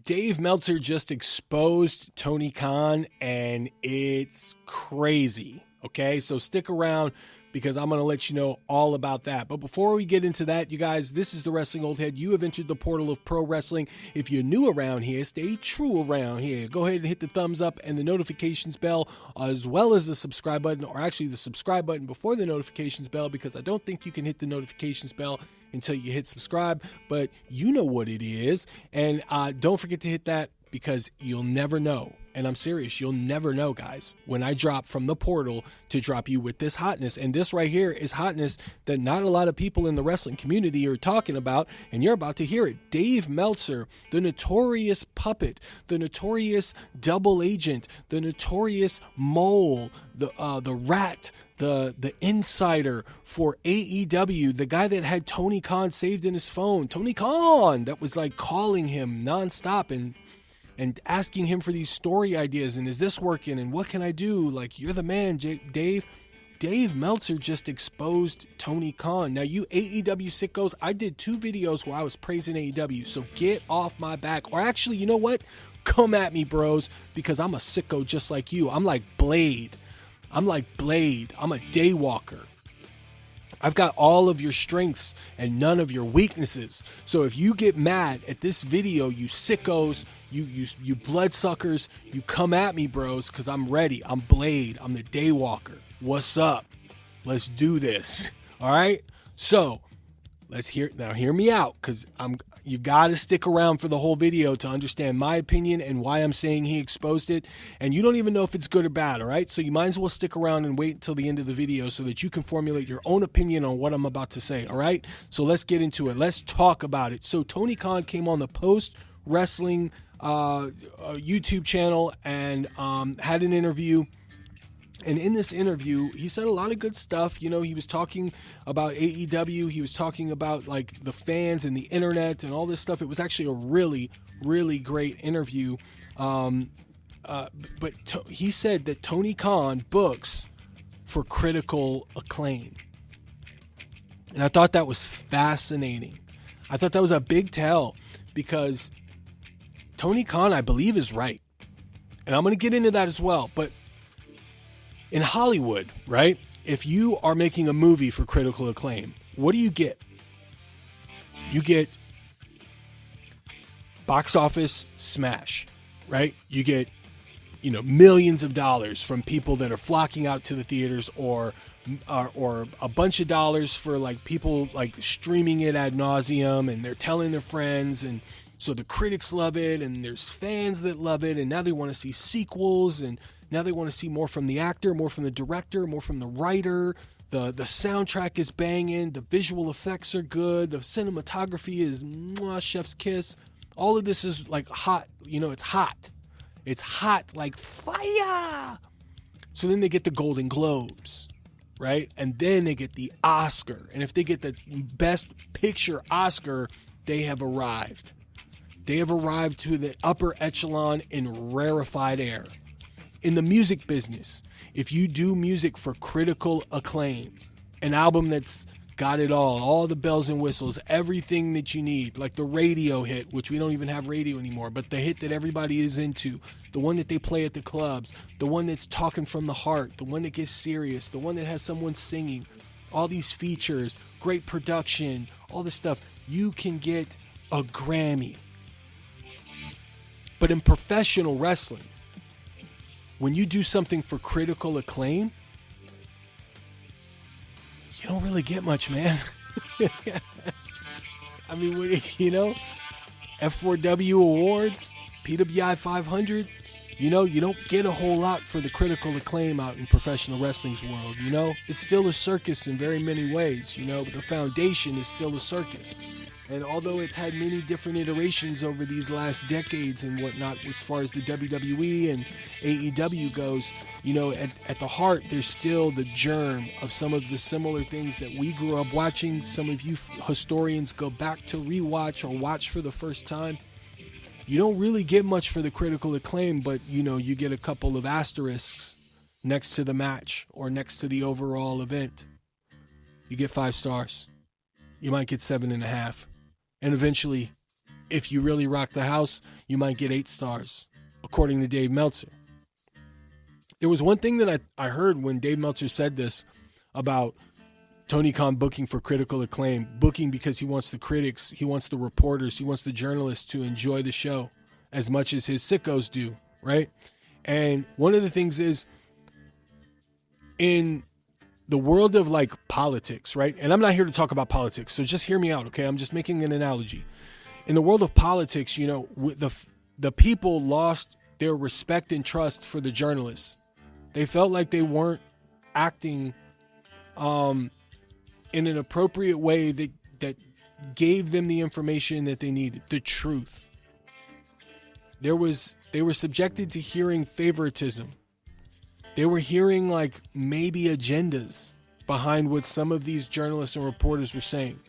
Dave Meltzer just exposed Tony Khan, and it's crazy. Okay, so stick around because I'm going to let you know all about that. But before we get into that, you guys, this is the Wrestling Old Head. You have entered the portal of pro wrestling. If you're new around here, stay true around here. Go ahead and hit the thumbs up and the notifications bell, as well as the subscribe button, or actually the subscribe button before the notifications bell, because I don't think you can hit the notifications bell until you hit subscribe, but you know what it is. And don't forget to hit that, because you'll never know. And I'm serious, you'll never know, guys, when I drop from the portal to drop you with this hotness. And this right here is hotness that not a lot of people in the wrestling community are talking about, and you're about to hear it. Dave Meltzer, the notorious puppet, the notorious double agent, the notorious mole, the rat, the insider for AEW, the guy that had Tony Khan saved in his phone, Tony Khan, that was like calling him nonstop and asking him for these story ideas, and is this working, and what can I do? Like, you're the man, Dave. Dave Meltzer just exposed Tony Khan. Now, you AEW sickos, I did 2 videos where I was praising AEW, so get off my back. Or actually, you know what? Come at me, bros, because I'm a sicko just like you. I'm like Blade. I'm a daywalker. I've got all of your strengths and none of your weaknesses. So if you get mad at this video, you sickos, you bloodsuckers, you come at me, bros, because I'm ready. I'm Blade. I'm the daywalker. What's up? Let's do this. All right? So hear me out, because you got to stick around for the whole video to understand my opinion and why I'm saying he exposed it. And you don't even know if it's good or bad, all right? So you might as well stick around and wait until the end of the video so that you can formulate your own opinion on what I'm about to say, all right? So let's get into it. Let's talk about it. So Tony Khan came on the Post Wrestling YouTube channel and had an interview. And in this interview, he said a lot of good stuff. You know, he was talking about AEW. He was talking about, like, the fans and the internet and all this stuff. It was actually a really, really great interview. But he said that Tony Khan books for critical acclaim. And I thought that was fascinating. I thought that was a big tell, because Tony Khan, I believe, is right. And I'm going to get into that as well. But in Hollywood, right, if you are making a movie for critical acclaim, what do you get? You get box office smash, right? You get, millions of dollars from people that are flocking out to the theaters, or a bunch of dollars for, like, people, like, streaming it ad nauseum, and they're telling their friends, and so the critics love it, and there's fans that love it, and now they want to see sequels, and now they want to see more from the actor, more from the director, more from the writer. The soundtrack is banging. The visual effects are good. The cinematography is chef's kiss. All of this is like hot. It's hot. It's hot like fire. So then they get the Golden Globes, right? And then they get the Oscar. And if they get the Best Picture Oscar, they have arrived. They have arrived to the upper echelon in rarefied air. In the music business, if you do music for critical acclaim, an album that's got it all the bells and whistles, everything that you need, like the radio hit, which we don't even have radio anymore, but the hit that everybody is into, the one that they play at the clubs, the one that's talking from the heart, the one that gets serious, the one that has someone singing, all these features, great production, all this stuff, you can get a Grammy. But in professional wrestling, when you do something for critical acclaim, you don't really get much, man. I mean, F4W awards, PWI 500, you don't get a whole lot for the critical acclaim out in professional wrestling's world, It's still a circus in very many ways, but the foundation is still a circus. And although it's had many different iterations over these last decades and whatnot, as far as the WWE and AEW goes, at the heart, there's still the germ of some of the similar things that we grew up watching. Some of you historians go back to rewatch or watch for the first time. You don't really get much for the critical acclaim, but, you get a couple of asterisks next to the match or next to the overall event. You get 5 stars. You might get 7.5. And eventually if you really rock the house, you might get 8 stars, according to Dave Meltzer. There was one thing that I heard when Dave Meltzer said this about Tony Khan booking for critical acclaim, booking because he wants the critics, he wants the reporters, he wants the journalists to enjoy the show as much as his sickos do, right? And one of the things is, in the world of like politics, right? And I'm not here to talk about politics, so just hear me out, okay? I'm just making an analogy. In the world of politics, you know, the people lost their respect and trust for the journalists. They felt like they weren't acting in an appropriate way that gave them the information that they needed, the truth. They were subjected to hearing favoritism. They were hearing like maybe agendas behind what some of these journalists and reporters were saying.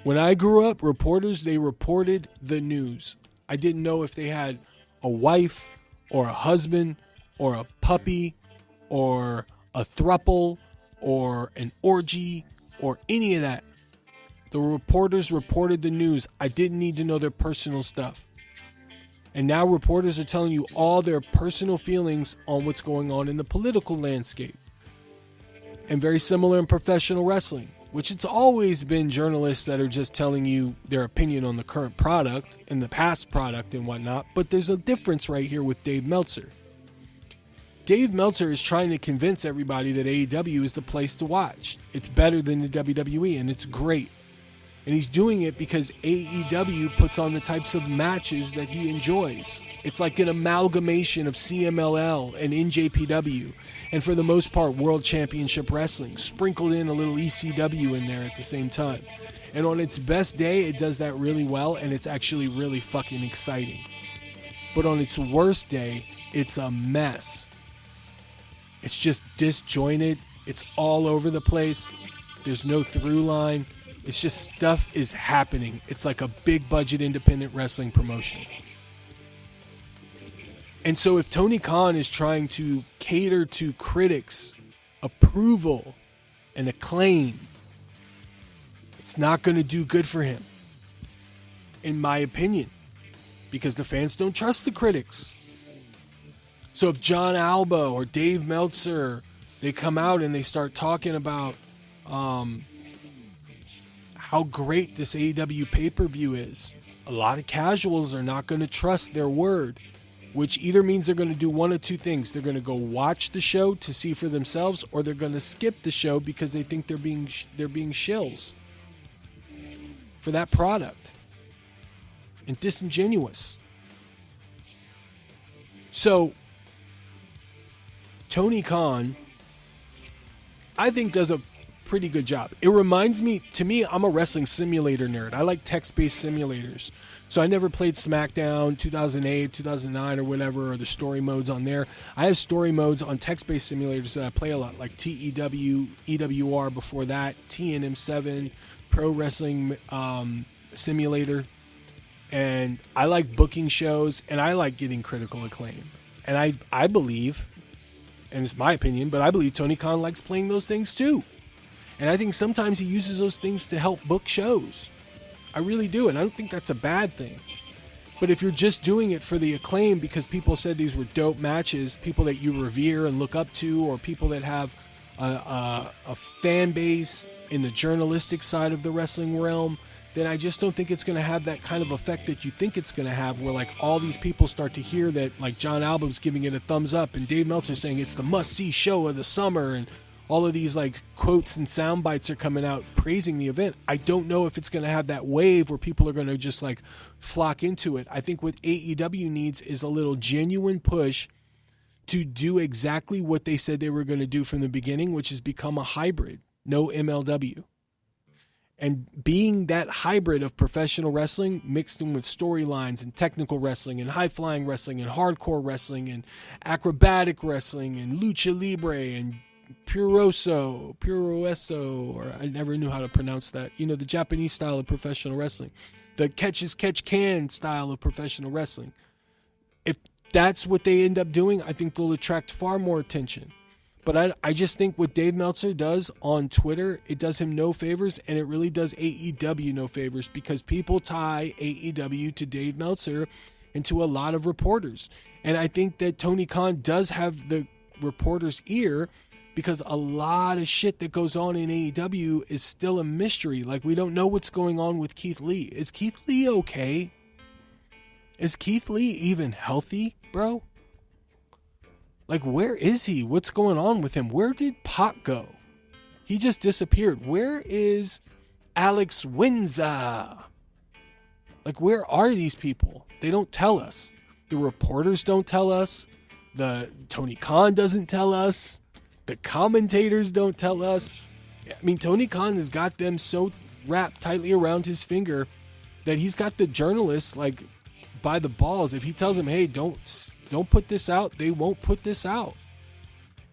When I grew up, reporters, they reported the news. I didn't know if they had a wife or a husband or a puppy or a throuple or an orgy or any of that. The reporters reported the news. I didn't need to know their personal stuff. And now reporters are telling you all their personal feelings on what's going on in the political landscape. And very similar in professional wrestling, which it's always been journalists that are just telling you their opinion on the current product and the past product and whatnot. But there's a difference right here with Dave Meltzer. Dave Meltzer is trying to convince everybody that AEW is the place to watch. It's better than the WWE, and it's great. And he's doing it because AEW puts on the types of matches that he enjoys. It's like an amalgamation of CMLL and NJPW, and for the most part, World Championship Wrestling, sprinkled in a little ECW in there at the same time. And on its best day, it does that really well, and it's actually really fucking exciting. But on its worst day, it's a mess. It's just disjointed. It's all over the place. There's no through line. It's just stuff is happening. It's like a big budget independent wrestling promotion. And so if Tony Khan is trying to cater to critics' approval and acclaim, it's not going to do good for him, in my opinion, because the fans don't trust the critics. So if John Alba or Dave Meltzer, they come out and they start talking about how great this AEW pay-per-view is, a lot of casuals are not going to trust their word, which either means they're going to do one of two things. They're going to go watch the show to see for themselves, or they're going to skip the show because they think they're being shills for that product and disingenuous. So Tony Khan, I think, does a pretty good job. It reminds me, to me, I'm a wrestling simulator nerd. I like text-based simulators. So I never played SmackDown 2008, 2009 or whatever, or the story modes on there. I have story modes on text-based simulators that I play a lot, like TEW, EWR before that, TNM7, Pro Wrestling Simulator. And I like booking shows, and I like getting critical acclaim. And I believe, and it's my opinion, but I believe Tony Khan likes playing those things too. And I think sometimes he uses those things to help book shows. I really do, and I don't think that's a bad thing. But if you're just doing it for the acclaim because people said these were dope matches, people that you revere and look up to, or people that have a fan base in the journalistic side of the wrestling realm, then I just don't think it's going to have that kind of effect that you think it's going to have, where like all these people start to hear that, like John Alba's giving it a thumbs up and Dave Meltzer saying it's the must-see show of the summer, and all of these like quotes and sound bites are coming out praising the event. I don't know if it's going to have that wave where people are going to just like flock into it. I think what AEW needs is a little genuine push to do exactly what they said they were going to do from the beginning, which is become a hybrid, no MLW. And being that hybrid of professional wrestling mixed in with storylines and technical wrestling and high-flying wrestling and hardcore wrestling and acrobatic wrestling and lucha libre and puroreso, or I never knew how to pronounce that. You know, the Japanese style of professional wrestling, the catch-as-catch-can style of professional wrestling. If that's what they end up doing, I think they'll attract far more attention. But I just think what Dave Meltzer does on Twitter, it does him no favors, and it really does AEW no favors, because people tie AEW to Dave Meltzer and to a lot of reporters. And I think that Tony Khan does have the reporter's ear, because a lot of shit that goes on in AEW is still a mystery. Like, we don't know what's going on with Keith Lee. Is Keith Lee okay? Is Keith Lee even healthy, bro? Like, where is he? What's going on with him? Where did Pac go? He just disappeared. Where is Alex Windsor? Like, where are these people? They don't tell us. The reporters don't tell us. The Tony Khan doesn't tell us. The commentators don't tell us. I mean, Tony Khan has got them so wrapped tightly around his finger that he's got the journalists like by the balls. If he tells them, hey, don't put this out, they won't put this out.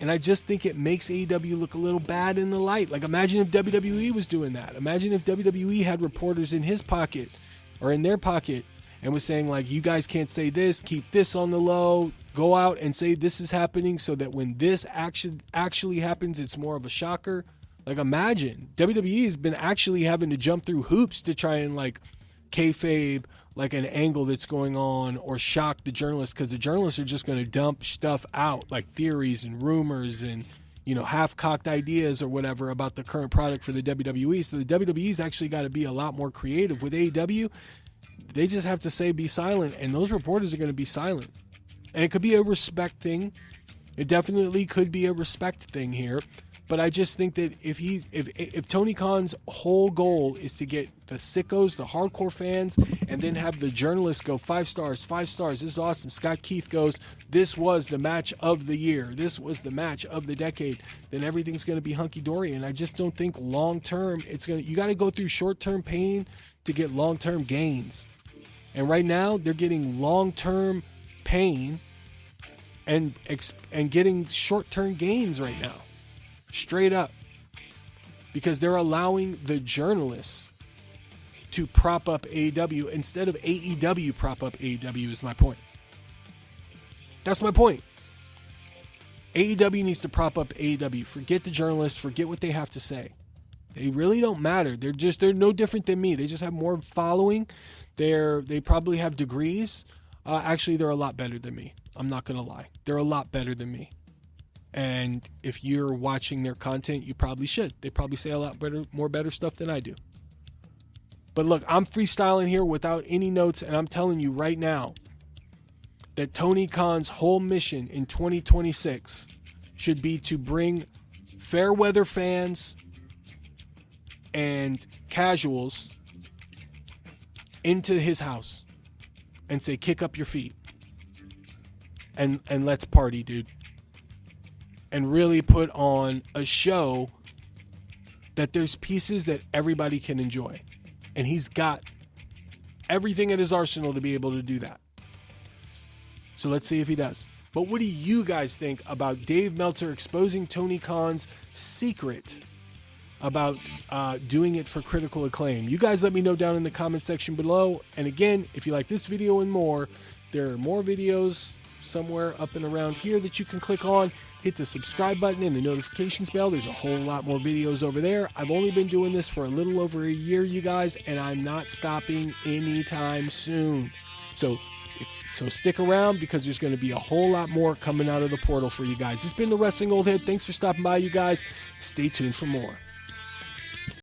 And I just think it makes AEW look a little bad in the light. Like, imagine if WWE was doing that. Imagine if WWE had reporters in his pocket or in their pocket and was saying, like, you guys can't say this, keep this on the low, go out and say this is happening so that when this actually happens, it's more of a shocker. Like, imagine WWE has been actually having to jump through hoops to try and, like, kayfabe like an angle that's going on or shock the journalists, because the journalists are just going to dump stuff out, like theories and rumors and, you know, half-cocked ideas or whatever about the current product for the WWE. So the WWE's actually got to be a lot more creative. With AEW, they just have to say be silent, and those reporters are going to be silent. And it could be a respect thing. It definitely could be a respect thing here. But I just think that if Tony Khan's whole goal is to get the sickos, the hardcore fans, and then have the journalists go 5 stars, 5 stars, this is awesome. Scott Keith goes, this was the match of the year, this was the match of the decade, then everything's going to be hunky-dory. And I just don't think long-term you got to go through short-term pain to get long-term gains. And right now, they're getting long-term pain and getting short-term gains right now. Straight up. Because they're allowing the journalists to prop up AEW instead of AEW prop up AEW is my point. That's my point. AEW needs to prop up AEW. Forget the journalists. Forget what they have to say. They really don't matter. They're no different than me. They just have more following. They probably have degrees. Actually, they're a lot better than me. I'm not going to lie. They're a lot better than me. And if you're watching their content, you probably should. They probably say a lot more better stuff than I do. But look, I'm freestyling here without any notes, and I'm telling you right now that Tony Khan's whole mission in 2026 should be to bring fair weather fans and casuals into his house and say, kick up your feet and let's party, dude. And really put on a show that there's pieces that everybody can enjoy. And he's got everything at his arsenal to be able to do that. So let's see if he does. But what do you guys think about Dave Meltzer exposing Tony Khan's secret about doing it for critical acclaim? You guys let me know down in the comment section below. And again, if you like this video and more, there are more videos somewhere up and around here that you can click on. Hit the subscribe button and the notifications bell. There's a whole lot more videos over there. I've only been doing this for a little over a year, you guys, and I'm not stopping anytime soon. So stick around, because there's going to be a whole lot more coming out of the portal for you guys. It's been the Wrestling Old Head. Thanks for stopping by, you guys. Stay tuned for more.